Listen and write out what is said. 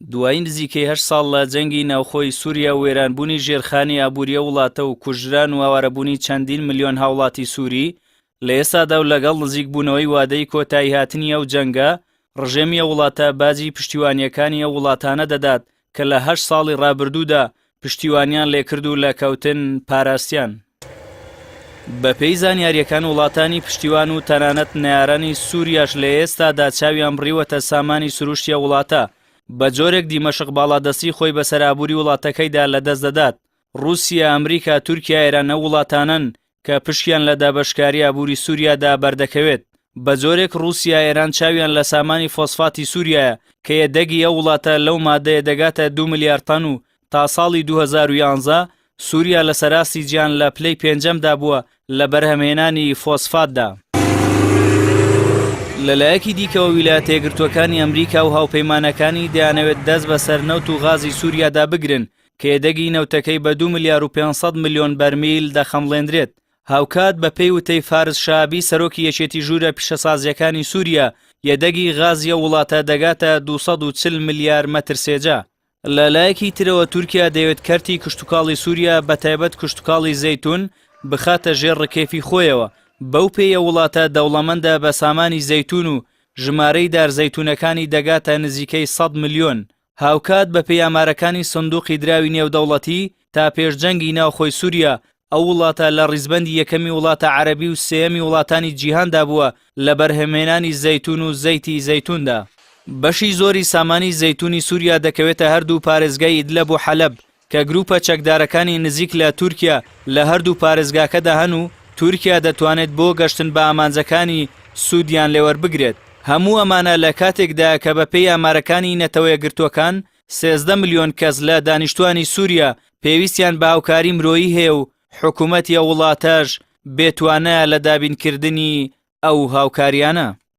دوای نزیکەی 8 ساڵ لە جەنگی ناوخۆی سووریا و وێرانبوونی ژێرخانی ئابووریە وڵاتە و کوژران و ئاوارەبوونی چەندین ملیۆن هاوڵاتی سووری، لە ئێستادا و لەگەڵ نزیکبوونەوەی وادەی کۆتایی هاتنی ئەو جەنگە، ڕژێمی ئەو وڵاتە باجی پشتیوانیەکانی ئەو وڵاتانە دەدات کە لە 8 ساڵی ڕابردوودا پشتیوانیان لێکرد و لە کەوتن پاراستیان. بەپێی زانیاریەکان وڵاتانی پشتیوان و تەنانەت نەیارانی سووریاش لە ئێستادا چاویان بڕیوەتە سامانی سروشتیە وڵاتە، بە جۆرێک دیمەشق باڵادەستی خۆی بەسەر ئابووری وڵاتەکەیدا لەدەست دەدات. رووسیا، ئەمریکا، تورکیا، ئێران ئەو وڵاتانن کە پشتیان لە دابەشکاری ئابووری سووریادا بەردەکەوێت. بە جۆرێک رووسیا، ئێران چاویان لە سامانی فۆسفاتی سووریایە کە یەدەگی ئەو وڵاتە لەو مادەیە دەگاتە 2 ملیار تەن و تا ساڵی 2011 سووریا لە سەراستی گیان لە پلەی پێنجەمدا بووە لە بەرهەمهێنانی فۆسفاتدا. لەلایەکی دیکەوە ویلایەتە یەکگرتووەکانی ئەمریکا و هاوپەیمانەکانی دەیانەوێت دەست بەسەر نەوت و غازی سووریادا بگرن کە یەدەگی نەوتەکەی بە 2 ملیار و 500 ملیۆن بەرمیل دەخەمڵێنرێت. هاوکات بە پێی وتەی فارس شابی سەرۆکی یەکێتی ژوورە پیشەسازیەکانی سووریا، یەدەگی غازیە وڵاتە دەگاتە 240 ملیار مەتر سێجا. لەلایەکی ترەوە تورکیا دەیەوێت کەرتی کشتتوکاڵی سووریا بەتایبەت کشتتوکاڵی زەیتون بخاتە ژێر ڕکێفی خۆیەوە. بەو پێیە وڵاتە دەوڵەمەندە بە سامانی زەیتون و ژمارەی دارزەیتونەکانی دەگاتە نزیکەی 100 ملیۆن. هاوکات بە پێی ئامارەکانی سندوقی دراوی نێودەوڵەتی تا پێشجەنگی ناوخۆی سووریا ئەو وڵاتە لە ڕیزبەندی یەکەمی وڵاتە عەرەبی و سێەمی وڵاتانی جیهاندا بووە لە بەرهەمهێنانی زەیتون و زەیتی زەیتوندا. بەشی زۆری سامانی زەیتونی سووریا دەکەوێتە هەردوو پارێزگای ئیدلەب و حەلەب کە گروپە چەکدارەکانی نزیک لە تورکیا لە هەردوو پارێزگاکەدا هەن و تورکیا دەتوانێت بۆ گەشتن بە ئامانجەکانی سوودیان لێوەربگرێت. هەموو ئەمانە لە کاتێکدا کە بەپێی ئامارەکانی نەتەوە یەکگرتووەکان 13 ملیۆن کەس لە دانیشتوانی سووریا پێویستیان بە هاوکاری مرۆیی هەیە و حکوومەتی ئەو وڵاتەش بێتوانە لە دابینکردنی ئەو هاوکاریانە.